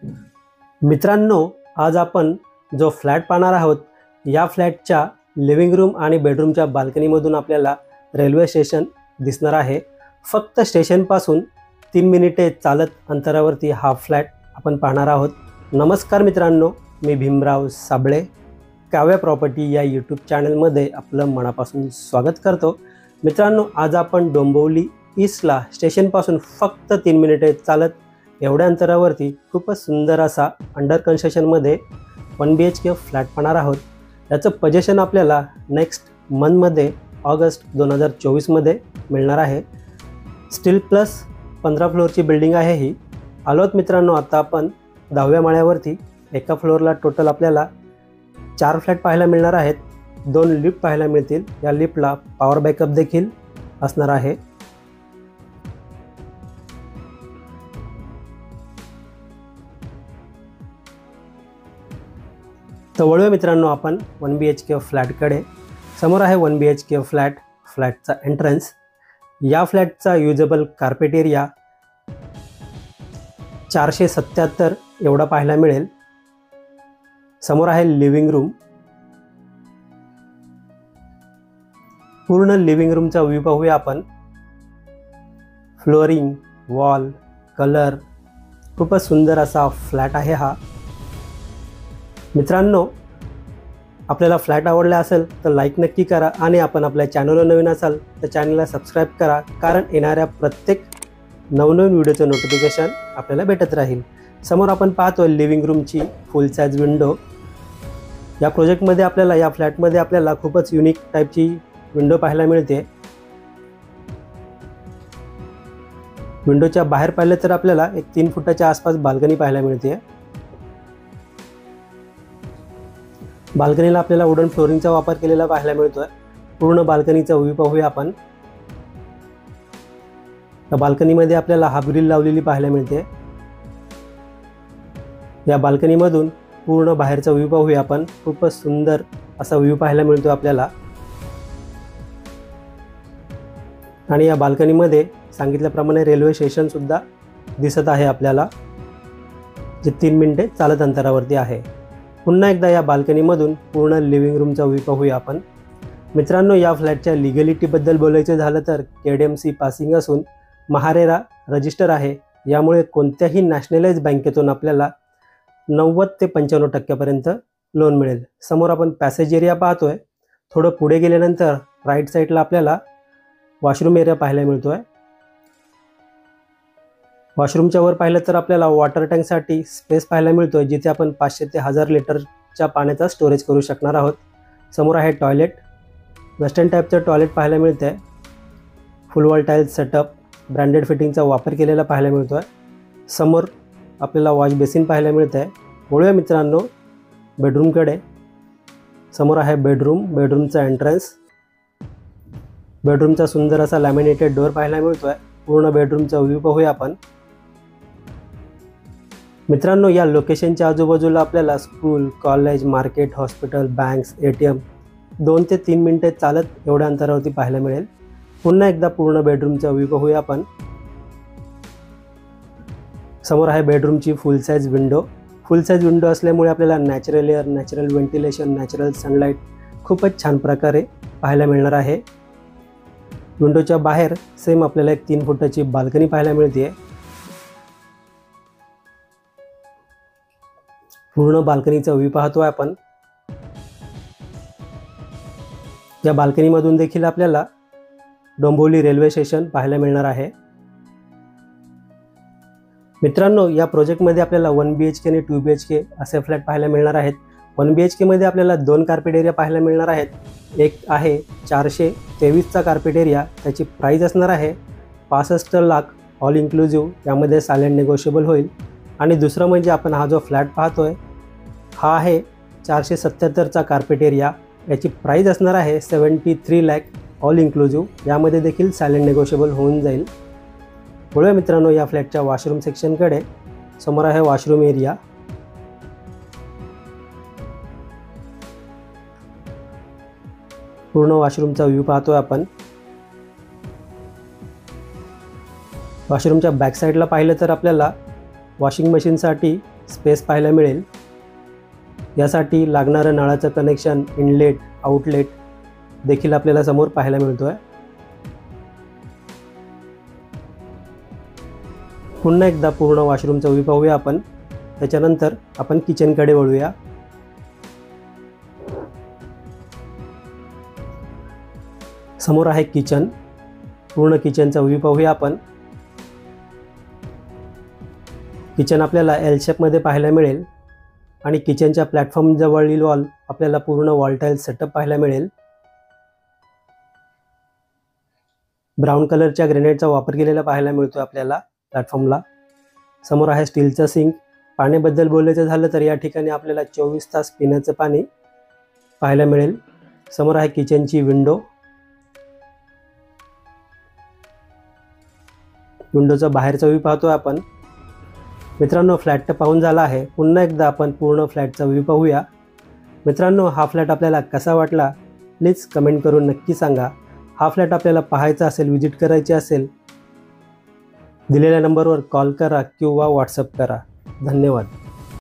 मित्रांनो, आज आपण जो फ्लॅट पाहणार आहोत, या फ्लॅटच्या लिव्हिंग रूम आणि बेडरूमच्या बाल्कनीमधून आपल्याला रेल्वे स्टेशन दिसणार आहे। फक्त स्टेशनपासून 3 मिनिटे चालत अंतरावरती हा फ्लॅट आपण पाहणार आहोत। नमस्कार मित्रांनो, मी भीमराव साबळे काव्या प्रॉपर्टी या यूट्यूब चॅनलमध्ये आपलं मनापासून स्वागत करतो। मित्रांनो, आज आपण डोंबिवली ईस्टला स्टेशनपासून फक्त 3 मिनिटे चालत एवढ्या अंतरावरती खूपच सुंदर असा अंडर कन्स्ट्रक्शनमध्ये 1 BHK फ्लॅट पाहणार आहोत। याचं पोझिशन आपल्याला नेक्स्ट मंथमध्ये ऑगस्ट 2024 मध्ये मिळणार आहे। स्टील प्लस 15 फ्लोअरची बिल्डिंग आहे ही। आलोत मित्रांनो, आता आपण 10व्या माळ्यावरती। एका फ्लोअरला टोटल आपल्याला 4 फ्लॅट पाहायला मिळणार आहेत। 2 लिफ्ट पाहायला मिळतील। या लिफ्टला पॉवर बॅकअप देखील असणार आहे। तर वळूया मित्रांनो आपण 1 BHK फ्लॅटकडे। समोर आहे 1 BHK फ्लॅट, फ्लॅटचा एंट्रन्स। या फ्लॅटचा युजेबल कार्पेट एरिया 477 एवढा पाहायला मिळेल। समोर आहे लिव्हिंग रूम। पूर्ण लिव्हिंग रूमचा व्ह्यू पाहूया आपण। फ्लोरिंग, वॉल, कलर खूपच सुंदर असा फ्लॅट आहे हा। मित्रांनो, आपल्याला फ्लॅट आवडला असेल तर लाईक नक्की करा आणि आपण आपल्या चॅनलवर नवीन असाल तर चॅनलला सबस्क्राईब करा, कारण येणाऱ्या प्रत्येक नवनवीन व्हिडिओचं नोटिफिकेशन आपल्याला भेटत राहील। समोर आपण पाहतोय लिव्हिंग रूमची फुल साइज विंडो। या प्रोजेक्टमध्ये आपल्याला, या फ्लॅटमध्ये आपल्याला खूपच युनिक टाईपची विंडो पाहायला मिळते। विंडोच्या बाहेर पाहिलं तर आपल्याला एक 3 फुटाच्या आसपास बाल्कनी पाहायला मिळते। बाल्कनीला आपल्याला वुडन फ्लोरिंगचा वापर केलेला पाहायला मिळतोय। पूर्ण बाल्कनीचा व्ह्यू पाहूया आपण। या बाल्कनीमध्ये आपल्याला हाफ ग्रिल लावलेली पाहायला मिळते। या बाल्कनीमधून पूर्ण बाहेरचा व्ह्यू पाहूया आपण। खूपच सुंदर असा व्ह्यू पाहायला मिळतो आपल्याला। आणि या बाल्कनीमध्ये सांगितल्याप्रमाणे रेल्वे स्टेशन सुद्धा दिसत आहे आपल्याला, जे 3 मिनिटे चालत अंतरावरती आहे। पुन्हा एकदा या बाल्कनीमधून पूर्ण लिव्हिंग रूमचा व्ह्यू पाहूया आपण। मित्रांनो, या फ्लॅटच्या लिगॅलिटीबद्दल बोलायचं झालं तर KDMC पासिंग असून महारेरा रजिस्टर आहे। यामुळे कोणत्याही नॅशनलाइज बँकेतून आपल्याला 90 ते 95% लोन मिळेल। समोर आपण पॅसेज एरिया पाहतोय। थोडं पुढे गेल्यानंतर राईट साईडला आपल्याला वॉशरूम एरिया पाहायला मिळतोय। वॉशरूमच्या वर पाहिलं तर आपल्याला वॉटर टँकसाठी स्पेस पाहायला मिळतोय, जिथे आपण 500 ते 1000 लिटरच्या पाण्याचा स्टोरेज करू शकणार आहोत। समोर आहे टॉयलेट। वेस्टर्न टाईपचं टॉयलेट पाहायला मिळतंय। Full wall tiles setup, branded फिटिंगचा वापर केलेला पाहायला मिळतोय। समोर आपल्याला वॉश बेसिन पाहायला मिळतंय। वळूया मित्रांनो बेडरूमकडे। समोर आहे बेडरूम, बेडरूमचा एंट्रन्स। बेडरूमचा सुंदर असा लॅमिनेटेड डोअर पाहायला मिळतोय। पूर्ण बेडरूमचा व्ह्यू पाहूया आपण। मित्रांनो, या लोकेशनच्या आजूबाजूला आपल्याला school, college, market, hospital, banks, ATM 2 ते 3 मिनिटे चालत एवढ्या अंतरावरती पाहायला मिळेल। पुन्हा एकदा पूर्ण बेडरूमचा व्ह्यू पाहूया आपण। समोर आहे बेडरूमची full size window. Full size window असल्यामुळे आपल्याला natural air, natural ventilation, natural sunlight खूपच छान प्रकारे पाहायला मिळणार आहे। विंडोच्या बाहेर सेम आपल्याला एक 3 फुटाची बाल्कनी पाहायला मिळते। पूर्ण बाल्कनीचा व्ह्यू पाहतोय आपण। या बाल्कनीमधून देखील आपल्याला डोंबिवली रेल्वे स्टेशन पाहायला मिळणार आहे। मित्रांनो, या प्रोजेक्टमध्ये आपल्याला 1 BHK आणि 2 BHK असे फ्लॅट पाहायला मिळणार आहेत। 1 BHK मध्ये आपल्याला 2 कार्पेट एरिया पाहायला मिळणार आहेत। एक आहे 423चा कार्पेट एरिया, त्याची प्राइस असणार आहे 65 लाख ऑल इन्क्लुझिव्ह। यामध्ये सायलेंट नेगोशिएबल होईल। आणि दुसरं म्हणजे आपण हा जो फ्लॅट पाहतोय हा आहे 477चा कार्पेट एरिया। याची प्राइस असणार आहे 73 लाख ऑल इन्क्लुझिव्ह। यामध्ये देखील सायलेंट नेगोशिएबल होऊन जाईल। वळूया मित्रांनो या फ्लॅटच्या वॉशरूम सेक्शनकडे। समोर आहे वॉशरूम एरिया। पूर्ण वॉशरूमचा व्ह्यू पाहतोय आपण। वॉशरूमच्या बॅक साईडला पाहिलं तर आपल्याला वॉशिंग मशीनसाठी स्पेस पाहायला मिळेल. यासाठी लागणारं नळाचं कनेक्शन, इनलेट, आउटलेट देखील आपल्याला समोर पाहायला मिळतो आहे. पुन्हा एकदा पूर्ण वॉशरूमचा व्ह्यू पाहूया आपण. त्याच्यानंतर आपण किचनकडे वळूया. समोर आहे किचन. पूर्ण किचनचा व्ह्यू पाहूया आपण. किचन आपल्याला एल शेपमध्ये पाहायला मिळेल आणि किचनच्या प्लॅटफॉर्म जवळील वॉल आपल्याला पूर्ण वॉल टाईल सेटअप पाहायला मिळेल. ब्राऊन कलरच्या ग्रेनाइटचा वापर केलेला पाहायला मिळतो आपल्याला प्लॅटफॉर्मला. समोर आहे स्टीलचा सिंक. पाण्याबद्दल बोलायचं झालं तर या ठिकाणी आपल्याला 24 तास पिण्याचं पाणी पाहायला मिळेल. समोर आहे किचनची विंडो. विंडोचा बाहेरचा व्ह्यू पाहतो आपण. मित्रांनो, फ्लॅट तर पाहून झाला आहे. पुन्हा एकदा आपण पूर्ण फ्लॅटचा व्ह्यू पाहूया. मित्रांनो, हा फ्लॅट आपल्याला कसा वाटला प्लीज कमेंट करून नक्की सांगा. हा फ्लॅट आपल्याला पाहायचा असेल, व्हिजिट करायची असेल, दिलेल्या नंबरवर कॉल करा किंवा व्हॉट्सअप करा. धन्यवाद.